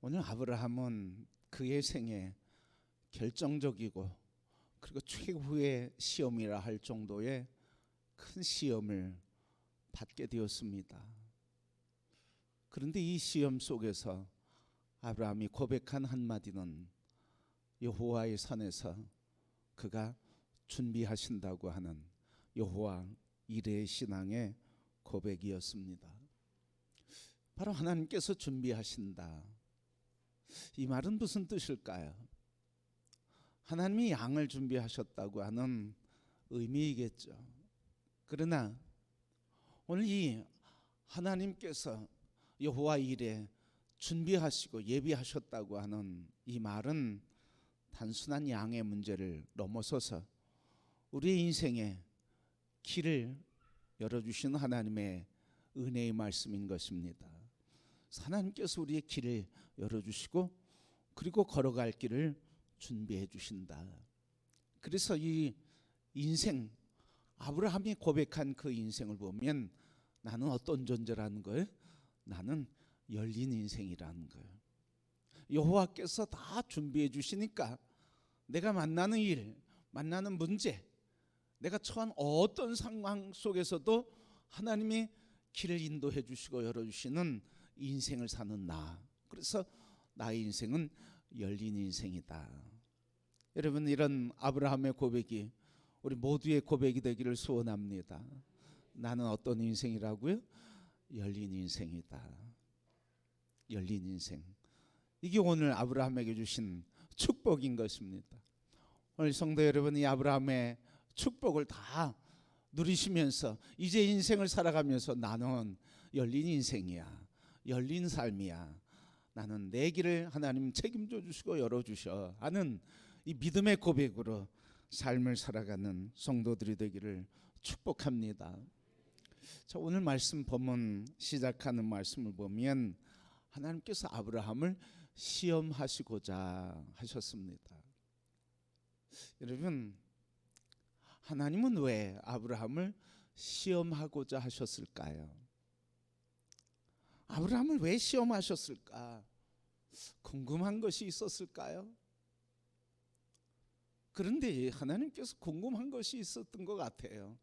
오늘 아브라함은 그의 생에 결정적이고 그리고 최후의 시험이라 할 정도의 큰 시험을 받게 되었습니다. 그런데 이 시험 속에서 아브라함이 고백한 한마디는 여호와의 산에서 그가 준비하신다고 하는 여호와 이레의 신앙의 고백이었습니다. 바로 하나님께서 준비하신다. 이 말은 무슨 뜻일까요? 하나님이 양을 준비하셨다고 하는 의미이겠죠. 그러나 오늘 이 하나님께서 여호와 이레 준비하시고 예비하셨다고 하는 이 말은 단순한 양의 문제를 넘어서서 우리의 인생에 길을 열어주시는 하나님의 은혜의 말씀인 것입니다. 하나님께서 우리의 길을 열어주시고 그리고 걸어갈 길을 준비해 주신다. 그래서 이 인생, 아브라함이 고백한 그 인생을 보면 나는 어떤 존재라는 거예요? 나는 열린 인생이라는 거예요. 여호와께서 다 준비해 주시니까 내가 만나는 일, 만나는 문제, 내가 처한 어떤 상황 속에서도 하나님이 길을 인도해 주시고 열어주시는 인생을 사는 나. 그래서 나의 인생은 열린 인생이다. 여러분, 이런 아브라함의 고백이 우리 모두의 고백이 되기를 소원합니다. 나는 어떤 인생이라고요? 열린 인생이다. 열린 인생. 이게 오늘 아브라함에게 주신 축복인 것입니다. 오늘 성도 여러분, 이 아브라함의 축복을 다 누리시면서 이제 인생을 살아가면서 나는 열린 인생이야, 열린 삶이야, 나는 내 길을 하나님 책임져 주시고 열어주셔 하는 이 믿음의 고백으로 삶을 살아가는 성도들이 되기를 축복합니다. 자, 오늘 말씀 본문 시작하는 말씀을 보면 하나님께서 아브라함을 시험하시고자 하셨습니다. 여러분, 하나님은 왜 아브라함을 시험하고자 하셨을까요? 아브라함을 왜 시험하셨을까? 궁금한 것이 있었을까요? 그런데 하나님께서 궁금한 것이 있었던 것 같아요.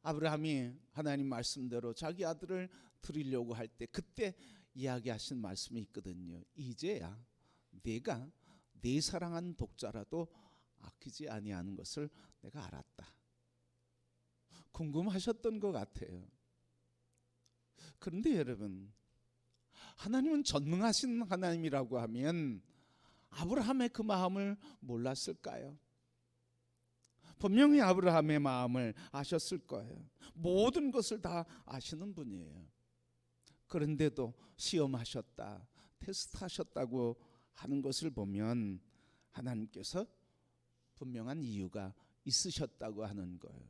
아브라함이 하나님 말씀대로 자기 아들을 드리려고 할 때 그때 이야기하신 말씀이 있거든요. 이제야 내가 네 사랑하는 독자라도 아끼지 아니하는 것을 내가 알았다. 궁금하셨던 것 같아요. 그런데 여러분, 하나님은 전능하신 하나님이라고 하면 아브라함의 그 마음을 몰랐을까요? 분명히 아브라함의 마음을 아셨을 거예요. 모든 것을 다 아시는 분이에요. 그런데도 시험하셨다, 테스트하셨다고 하는 것을 보면 하나님께서 분명한 이유가 있으셨다고 하는 거예요.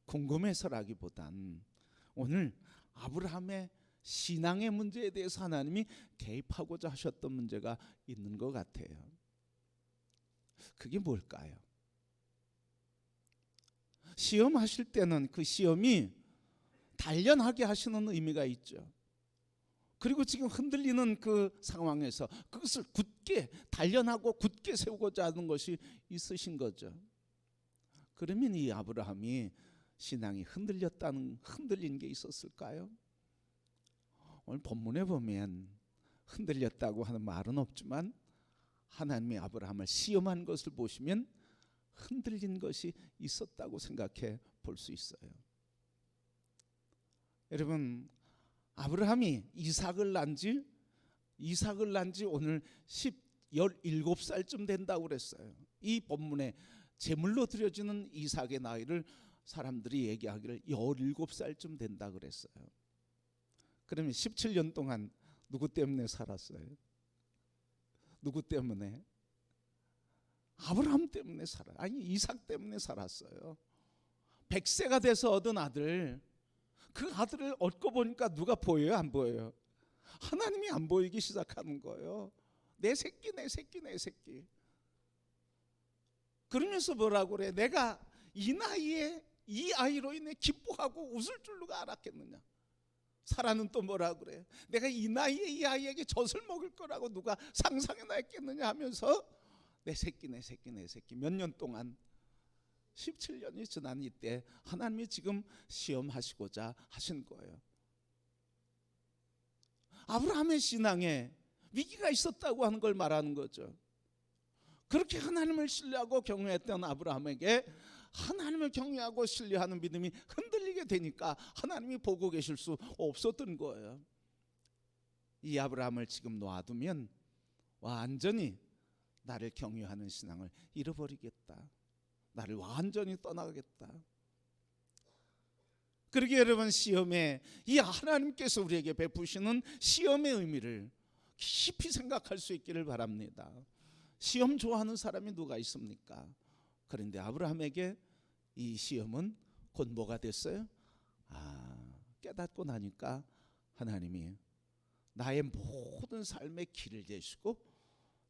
궁금해서라기보단 오늘 아브라함의 신앙의 문제에 대해서 하나님이 개입하고자 하셨던 문제가 있는 것 같아요. 그게 뭘까요? 시험하실 때는 그 시험이 단련하게 하시는 의미가 있죠. 그리고 지금 흔들리는 그 상황에서 그것을 굳게 단련하고 굳게 세우고자 하는 것이 있으신 거죠. 그러면 이 아브라함이 신앙이 흔들린 게 있었을까요? 오늘 본문에 보면 흔들렸다고 하는 말은 없지만 하나님이 아브라함을 시험한 것을 보시면 흔들린 것이 있었다고 생각해 볼 수 있어요. 여러분, 아브라함이 이삭을 난 지 오늘 17살쯤 된다고 그랬어요. 이 본문에 제물로 드려지는 이삭의 나이를 사람들이 얘기하기를 17살쯤 된다 그랬어요. 그러면 17년 동안 누구 때문에 살았어요? 누구 때문에? 아브라함 때문에 이삭 때문에 살았어요. 100세가 돼서 얻은 아들, 그 아들을 얻고 보니까 누가 보여요? 안 보여요? 하나님이 안 보이기 시작하는 거예요. 내 새끼. 그러면서 뭐라고 그래? 내가 이 나이에 이 아이로 인해 기뻐하고 웃을 줄 누가 알았겠느냐? 사라는 또 뭐라 그래? 내가 이 나이에 이 아이에게 젖을 먹일 거라고 누가 상상해나 했겠느냐 하면서 내 새끼 몇 년 동안 17년이 지난 이때 하나님이 지금 시험하시고자 하신 거예요. 아브라함의 신앙에 위기가 있었다고 하는 걸 말하는 거죠. 그렇게 하나님을 신뢰하고 경외했던 아브라함에게 하나님을 경외하고 신뢰하는 믿음이 흔들리게 되니까 하나님이 보고 계실 수 없었던 거예요. 이 아브라함을 지금 놔두면 완전히 나를 경외하는 신앙을 잃어버리겠다. 나를 완전히 떠나겠다. 그러기에 여러분, 시험에 이 하나님께서 우리에게 베푸시는 시험의 의미를 깊이 생각할 수 있기를 바랍니다. 시험 좋아하는 사람이 누가 있습니까? 그런데 아브라함에게 이 시험은 곧 뭐가 됐어요? 깨닫고 나니까 하나님이 나의 모든 삶의 길을 되시고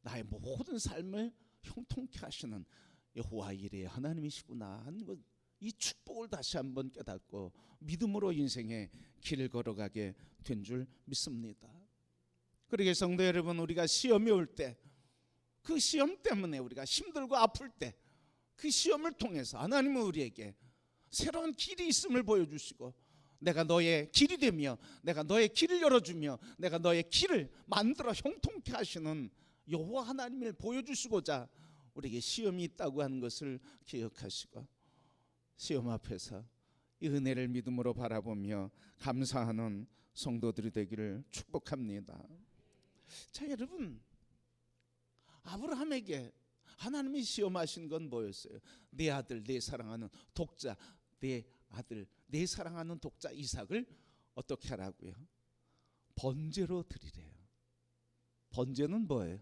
나의 모든 삶을 형통케 하시는 여호와 이레의 하나님이시구나 하는 것, 이 축복을 다시 한번 깨닫고 믿음으로 인생의 길을 걸어가게 된 줄 믿습니다. 그러게 성도 여러분, 우리가 시험이 올 때, 그 시험 때문에 우리가 힘들고 아플 때, 그 시험을 통해서 하나님은 우리에게 새로운 길이 있음을 보여주시고, 내가 너의 길이 되며 내가 너의 길을 열어주며 내가 너의 길을 만들어 형통케 하시는 여호와 하나님을 보여주시고자 우리에게 시험이 있다고 하는 것을 기억하시고, 시험 앞에서 이 은혜를 믿음으로 바라보며 감사하는 성도들이 되기를 축복합니다. 자, 여러분, 아브라함에게 하나님이 시험하신 건 뭐였어요? 내 아들, 내 사랑하는 독자, 내 아들, 내 사랑하는 독자 이삭을 어떻게 하라고요? 번제로 드리래요. 번제는 뭐예요?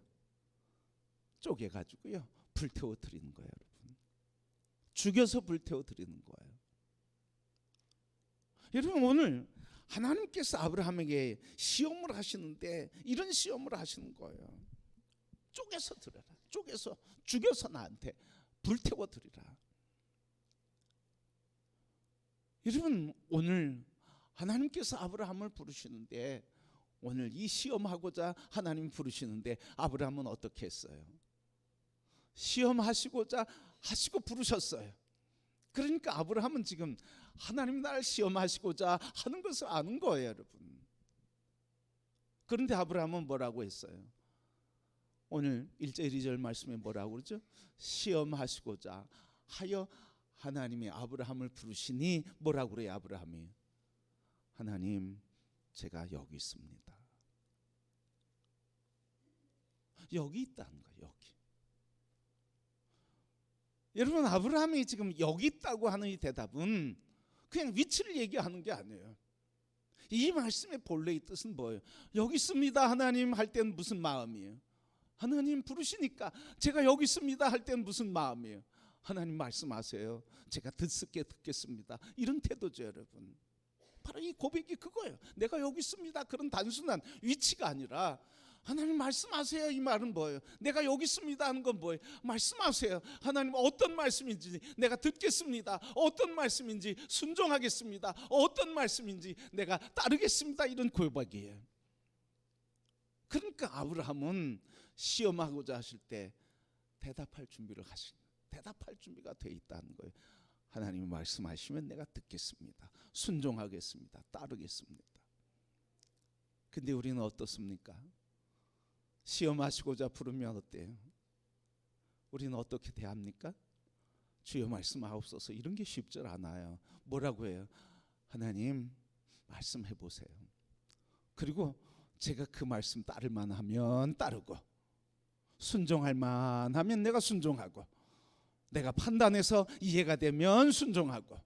쪼개가지고요, 불태워 드리는 거예요. 여러분, 죽여서 불태워 드리는 거예요. 여러분, 오늘 하나님께서 아브라함에게 시험을 하시는데 이런 시험을 하시는 거예요. 쪼개서 드려라. 쪼개서 죽여서 나한테 불태워 드리라. 여러분, 오늘 하나님께서 아브라함을 부르시는데, 오늘 이 시험하고자 하나님 부르시는데 아브라함은 어떻게 했어요? 시험하시고자 하시고 부르셨어요. 그러니까 아브라함은 지금 하나님 나를 시험하시고자 하는 것을 아는 거예요, 여러분. 그런데 아브라함은 뭐라고 했어요? 오늘 1절 2절 말씀에 뭐라고 그러죠? 시험하시고자 하여 하나님이 아브라함을 부르시니 뭐라고 그래요? 아브라함이, 하나님, 제가 여기 있습니다. 여기 있다는 거예요. 여기. 여러분, 아브라함이 지금 여기 있다고 하는 이 대답은 그냥 위치를 얘기하는 게 아니에요. 이 말씀의 본래의 뜻은 뭐예요? 여기 있습니다 하나님 할 때는 무슨 마음이에요? 하나님 부르시니까 제가 여기 있습니다 할 때는 무슨 마음이에요? 하나님 말씀하세요, 제가 듣겠습니다, 이런 태도죠. 여러분, 바로 이 고백이 그거예요. 내가 여기 있습니다 그런 단순한 위치가 아니라, 하나님 말씀하세요, 이 말은 뭐예요? 내가 여기 있습니다 하는 건 뭐예요? 말씀하세요. 하나님 어떤 말씀인지 내가 듣겠습니다. 어떤 말씀인지 순종하겠습니다. 어떤 말씀인지 내가 따르겠습니다. 이런 고백이에요. 그러니까 아브라함은 시험하고자 하실 때 대답할 준비가 돼 있다는 거예요. 하나님이 말씀하시면 내가 듣겠습니다. 순종하겠습니다. 따르겠습니다. 근데 우리는 어떻습니까? 시험하시고자 부르면 어때요? 우리는 어떻게 대합니까? 주여 말씀하옵소서, 이런 게 쉽지 않아요. 뭐라고 해요? 하나님 말씀해 보세요. 그리고 제가 그 말씀 따를 만하면 따르고, 순종할 만하면 내가 순종하고, 내가 판단해서 이해가 되면 순종하고,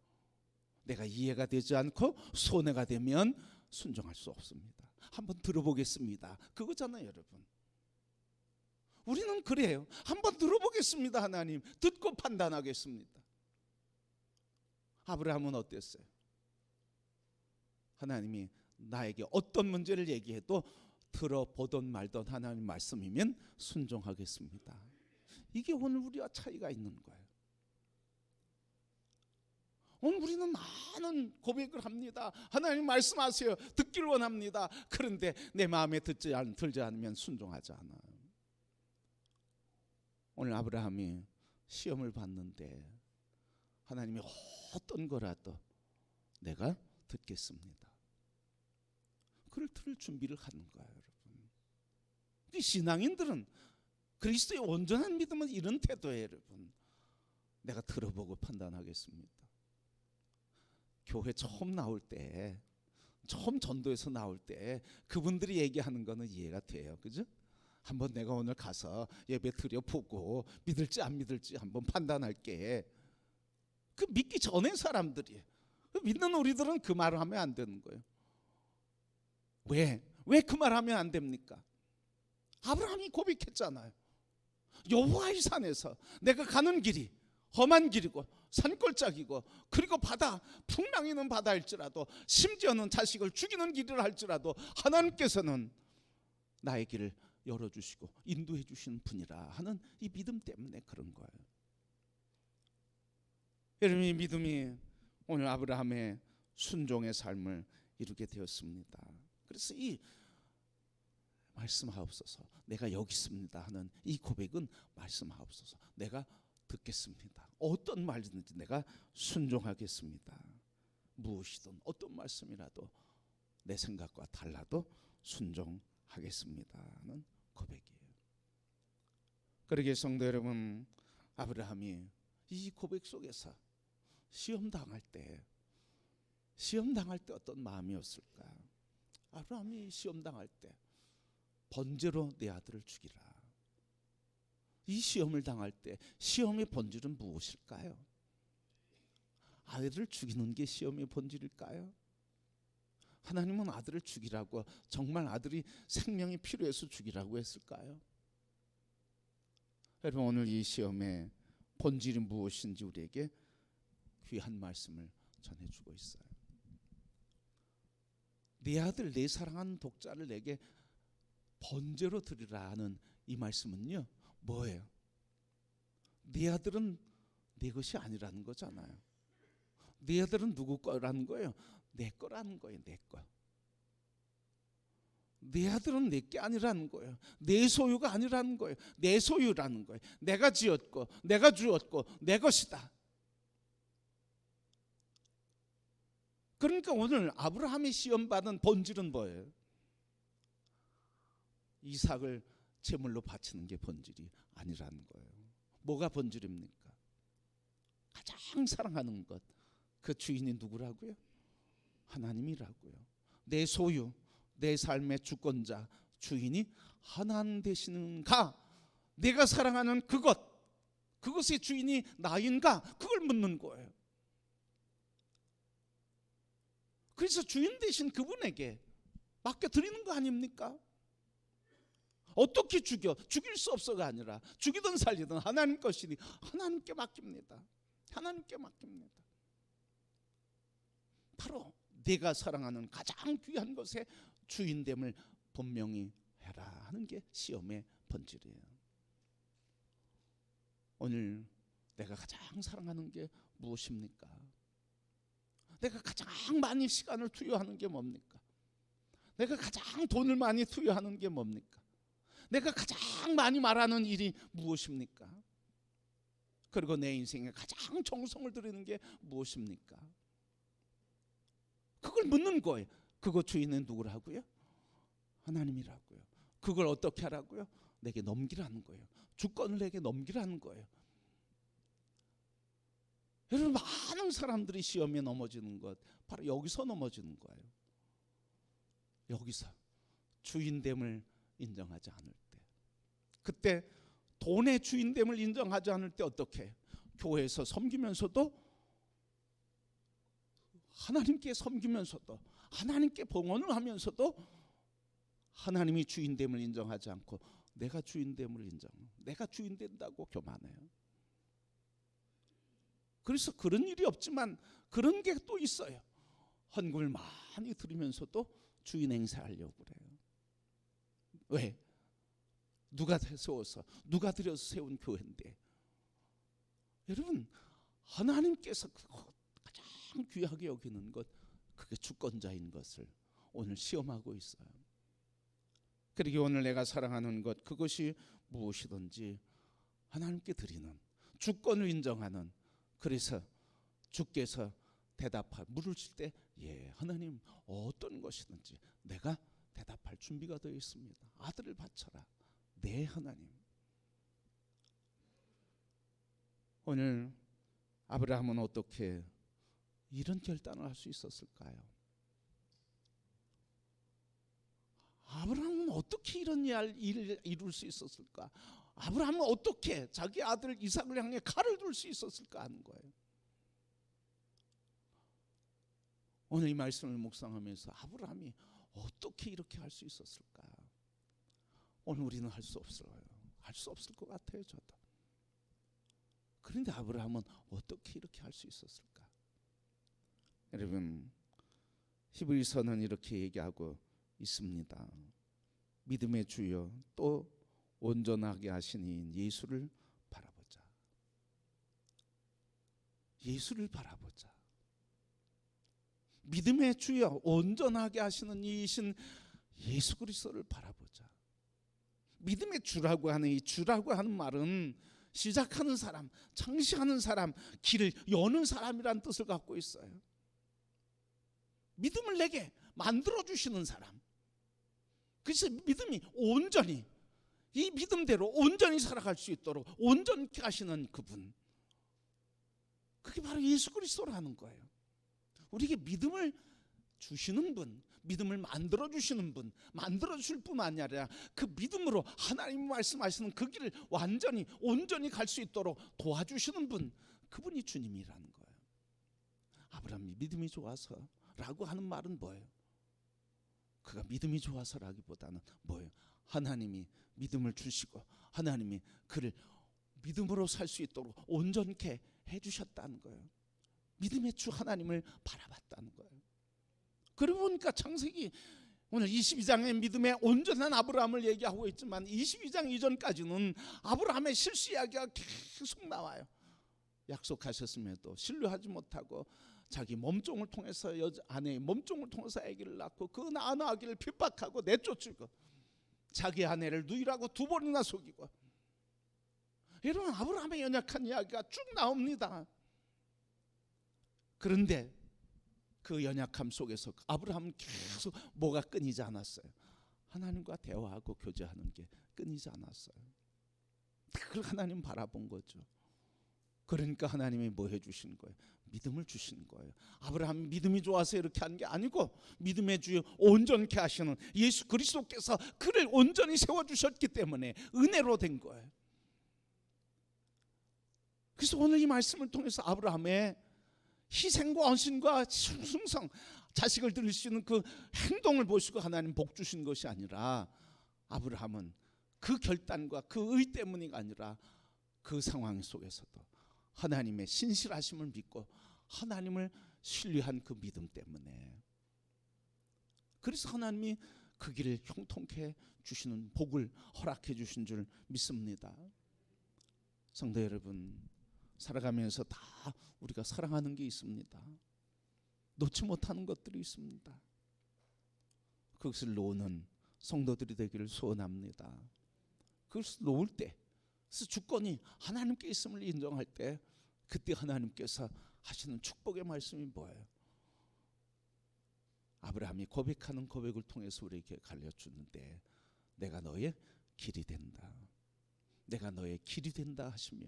내가 이해가 되지 않고 손해가 되면 순종할 수 없습니다. 한번 들어보겠습니다, 그거잖아요. 여러분, 우리는 그래요. 한번 들어보겠습니다. 하나님, 듣고 판단하겠습니다. 아브라함은 어땠어요? 하나님이 나에게 어떤 문제를 얘기해도 들어보던 말던 하나님 말씀이면 순종하겠습니다. 이게 오늘 우리와 차이가 있는 거예요. 오늘 우리는 많은 고백을 합니다. 하나님 말씀하세요. 듣길 원합니다. 그런데 내 마음에 들지 않으면 순종하지 않아요. 오늘 아브라함이 시험을 받는데 하나님이 어떤 거라도 내가 듣겠습니다. 그걸 들을 준비를 하는 거예요, 여러분. 신앙인들은 그리스도의 온전한 믿음은 이런 태도예요, 여러분. 내가 들어보고 판단하겠습니다. 교회 처음 나올 때, 처음 전도에서 나올 때 그분들이 얘기하는 거는 이해가 돼요, 그죠? 한번 내가 오늘 가서 예배 드려보고 믿을지 안 믿을지 한번 판단할게. 그 믿기 전에 사람들이, 믿는 우리들은 그 말을 하면 안 되는 거예요. 왜 그 말 하면 안 됩니까? 아브라함이 고백했잖아요. 여호와의 산에서 내가 가는 길이 험한 길이고 산골짜기고 그리고 바다, 풍랑이는 바다일지라도 심지어는 자식을 죽이는 길이라 할지라도 하나님께서는 나의 길을 열어주시고 인도해 주시는 분이라 하는 이 믿음 때문에 그런 거예요. 여러분, 이 믿음이 오늘 아브라함의 순종의 삶을 이루게 되었습니다. 그래서 이 말씀하옵소서, 내가 여기 있습니다 하는 이 고백은 말씀하옵소서, 내가 듣겠습니다. 어떤 말이든지 내가 순종하겠습니다. 무엇이든 어떤 말씀이라도 내 생각과 달라도 순종하겠습니다 하는 고백이에요. 그러기에 성도 여러분, 아브라함이 이 고백 속에서 시험 당할 때 어떤 마음이었을까? 아브라함이 시험 당할 때 번제로 내 아들을 죽이라. 이 시험을 당할 때 시험의 본질은 무엇일까요? 아들을 죽이는 게 시험의 본질일까요? 하나님은 아들을 죽이라고, 정말 아들이 생명이 필요해서 죽이라고 했을까요? 여러분, 오늘 이 시험의 본질이 무엇인지 우리에게 귀한 말씀을 전해주고 있어요. 내 아들, 내 사랑하는 독자를 내게 번제로 드리라 하는 이 말씀은요, 뭐예요? 네 아들은 내 것이 아니라는 거잖아요. 네 아들은 누구 거라는 거예요? 내 거라는 거예요. 내 거. 내 아들은 내 게 아니라는 거예요. 내 소유가 아니라는 거예요. 내 소유라는 거예요. 내가 지었고 내가 주었고 내 것이다. 그러니까 오늘 아브라함이 시험받은 본질은 뭐예요? 이삭을 제물로 바치는 게 본질이 아니라는 거예요. 뭐가 본질입니까? 가장 사랑하는 것, 그 주인이 누구라고요? 하나님이라고요. 내 소유, 내 삶의 주권자, 주인이 하나님 되시는가? 내가 사랑하는 그것의 주인이 나인가? 그걸 묻는 거예요. 그래서 주인 되신 그분에게 맡겨드리는 거 아닙니까? 어떻게 죽일 수 없어가 아니라 죽이든 살리든 하나님 것이니 하나님께 맡깁니다. 하나님께 맡깁니다. 바로 내가 사랑하는 가장 귀한 것의 주인됨을 분명히 해라 하는 게 시험의 본질이에요. 오늘 내가 가장 사랑하는 게 무엇입니까? 내가 가장 많이 시간을 투여하는 게 뭡니까? 내가 가장 돈을 많이 투여하는 게 뭡니까? 내가 가장 많이 말하는 일이 무엇입니까? 그리고 내 인생에 가장 정성을 들이는 게 무엇입니까? 그걸 묻는 거예요. 그거 주인은 누구라고요? 하나님이라고요. 그걸 어떻게 하라고요? 내게 넘기라는 거예요. 주권을 내게 넘기라는 거예요. 여러분, 많은 사람들이 시험에 넘어지는 것, 바로 여기서 넘어지는 거예요. 여기서 주인됨을 인정하지 않을 때, 그때 돈의 주인됨을 인정하지 않을 때 어떻게 해요? 교회에서 섬기면서도, 하나님께 섬기면서도, 하나님께 봉헌을 하면서도 하나님이 주인됨을 인정하지 않고 내가 주인됨을 내가 주인된다고 교만해요. 그래서 그런 일이 없지만 그런 게 또 있어요. 헌금을 많이 드리면서도 주인 행세하려고 그래요. 왜? 누가 세워서, 누가 들여서 세운 교회인데. 여러분, 하나님께서 귀하게 여기는 것, 그게 주권자인 것을 오늘 시험하고 있어요. 그러기에 오늘 내가 사랑하는 것, 그것이 무엇이든지 하나님께 드리는, 주권을 인정하는, 그래서 주께서 물으실 때 예, 하나님 어떤 것이든지 내가 대답할 준비가 되어 있습니다. 아들을 바쳐라. 네, 하나님. 오늘 아브라함은 어떻게 이런 결단을 할 수 있었을까요? 아브라함은 어떻게 이런 일을 이룰 수 있었을까? 아브라함은 어떻게 자기 아들 이삭을 향해 칼을 둘 수 있었을까 하는 거예요. 오늘 이 말씀을 묵상하면서 아브라함이 어떻게 이렇게 할 수 있었을까? 오늘 우리는 할 수 없어요. 할 수 없을 것 같아요, 저도. 그런데 아브라함은 어떻게 이렇게 할 수 있었을까? 여러분, 히브리서는 이렇게 얘기하고 있습니다. 믿음의 주여 또 온전하게 하신 이인 예수를 바라보자. 예수를 바라보자. 믿음의 주여 온전하게 하시는 이이신 예수 그리스도를 바라보자. 믿음의 주라고 하는 이 주라고 하는 말은 시작하는 사람, 창시하는 사람, 길을 여는 사람이란 뜻을 갖고 있어요. 믿음을 내게 만들어주시는 사람. 그래서 믿음이 온전히, 이 믿음대로 온전히 살아갈 수 있도록 온전케 하시는 그분, 그게 바로 예수 그리스도라는 거예요. 우리에게 믿음을 주시는 분, 믿음을 만들어주시는 분, 만들어줄 뿐만 아니라 그 믿음으로 하나님이 말씀하시는 그 길을 완전히 온전히 갈 수 있도록 도와주시는 분, 그분이 주님이라는 거예요. 아브라함이 믿음이 좋아서라고 하는 말은 뭐예요? 그가 믿음이 좋아서라기보다는 뭐예요? 하나님이 믿음을 주시고 하나님이 그를 믿음으로 살 수 있도록 온전케 해주셨다는 거예요. 믿음의 주 하나님을 바라봤다는 거예요. 그러고 보니까 창세기 오늘 22장의 믿음의 온전한 아브라함을 얘기하고 있지만 22장 이전까지는 아브라함의 실수 이야기가 계속 나와요. 약속하셨음에도 신뢰하지 못하고 자기 몸종을 통해서 아내의 몸종을 통해서 아기를 낳고 그 낳은 아기를 핍박하고 내쫓고 자기 아내를 누이라고 2번이나 속이고, 여러분 아브라함의 연약한 이야기가 쭉 나옵니다. 그런데 그 연약함 속에서 아브라함은 계속 뭐가 끊이지 않았어요? 하나님과 대화하고 교제하는 게 끊이지 않았어요. 그걸 하나님 바라본 거죠. 그러니까 하나님이 뭐 해주신 거예요? 믿음을 주신 거예요. 아브라함이 믿음이 좋아서 이렇게 한 게 아니고 믿음의 주여 온전케 하시는 예수 그리스도께서 그를 온전히 세워주셨기 때문에 은혜로 된 거예요. 그래서 오늘 이 말씀을 통해서 아브라함의 희생과 헌신과 충성, 자식을 드릴 수 있는 그 행동을 보시고 하나님 복 주신 것이 아니라, 아브라함은 그 결단과 그 의 때문이 아니라 그 상황 속에서도 하나님의 신실하심을 믿고 하나님을 신뢰한 그 믿음 때문에, 그래서 하나님이 그 길을 형통케 주시는 복을 허락해 주신 줄 믿습니다. 성도 여러분, 살아가면서 다 우리가 사랑하는 게 있습니다. 놓지 못하는 것들이 있습니다. 그것을 놓는 성도들이 되기를 소원합니다. 그것을 놓을 때, 그래서 주권이 하나님께 있음을 인정할 때, 그때 하나님께서 하시는 축복의 말씀이 뭐예요? 아브라함이 고백하는 고백을 통해서 우리에게 가르쳐주는데, 내가 너의 길이 된다, 내가 너의 길이 된다 하시며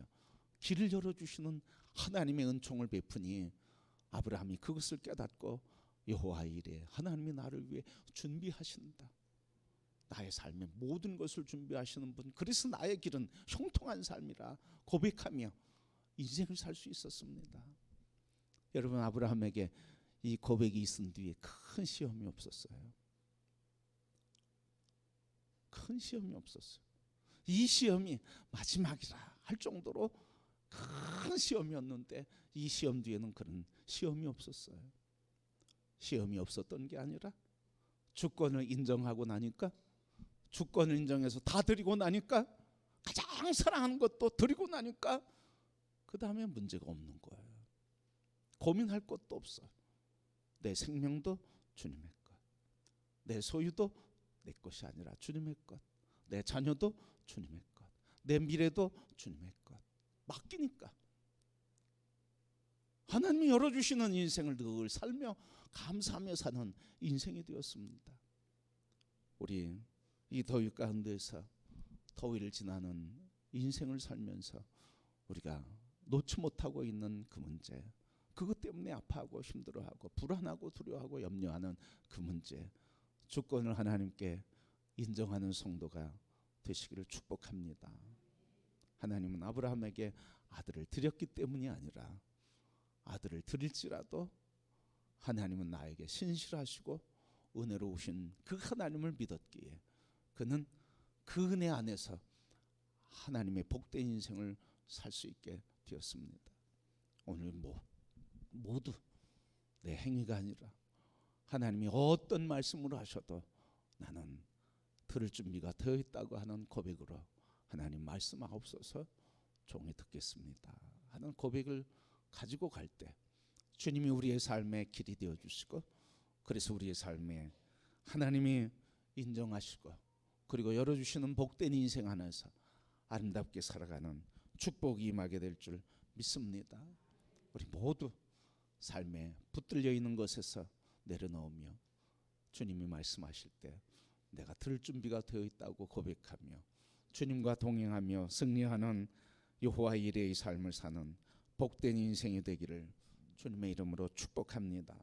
길을 열어주시는 하나님의 은총을 베푸니 아브라함이 그것을 깨닫고 여호와의 일에 하나님이 나를 위해 준비하신다, 나의 삶의 모든 것을 준비하시는 분, 그래서 나의 길은 형통한 삶이라 고백하며 인생을 살 수 있었습니다. 여러분, 아브라함에게 이 고백이 있은 뒤에 큰 시험이 없었어요. 큰 시험이 없었어요. 이 시험이 마지막이라 할 정도로 큰 시험이었는데 이 시험 뒤에는 그런 시험이 없었어요. 시험이 없었던 게 아니라 주권을 인정하고 나니까, 주권을 인정해서 다 드리고 나니까, 가장 사랑하는 것도 드리고 나니까 그 다음에 문제가 없는 거예요. 고민할 것도 없어. 내 생명도 주님의 것, 내 소유도 내 것이 아니라 주님의 것, 내 자녀도 주님의 것, 내 미래도 주님의 것. 맡기니까 하나님이 열어주시는 인생을 늘 살며 감사하며 사는 인생이 되었습니다. 우리 이 더위 가운데서 더위를 지나는 인생을 살면서 우리가 놓지 못하고 있는 그 문제, 그것 때문에 아파하고 힘들어하고 불안하고 두려워하고 염려하는 그 문제, 주권을 하나님께 인정하는 성도가 되시기를 축복합니다. 하나님은 아브라함에게 아들을 드렸기 때문이 아니라 아들을 드릴지라도 하나님은 나에게 신실하시고 은혜로우신 그 하나님을 믿었기에 그는 그 은혜 안에서 하나님의 복된 인생을 살 수 있게 되었습니다. 오늘 모두 내 행위가 아니라 하나님이 어떤 말씀으로 하셔도 나는 들을 준비가 되어 있다고 하는 고백으로 하나님 말씀하옵소서, 종이 듣겠습니다 하는 고백을 가지고 갈 때 주님이 우리의 삶의 길이 되어 주시고, 그래서 우리의 삶에 하나님이 인정하시고 그리고 열어주시는 복된 인생 안에서 아름답게 살아가는 축복이 임하게 될 줄 믿습니다. 우리 모두 삶에 붙들려 있는 것에서 내려놓으며 주님이 말씀하실 때 내가 들을 준비가 되어 있다고 고백하며 주님과 동행하며 승리하는 여호와 이레의 삶을 사는 복된 인생이 되기를 주님의 이름으로 축복합니다.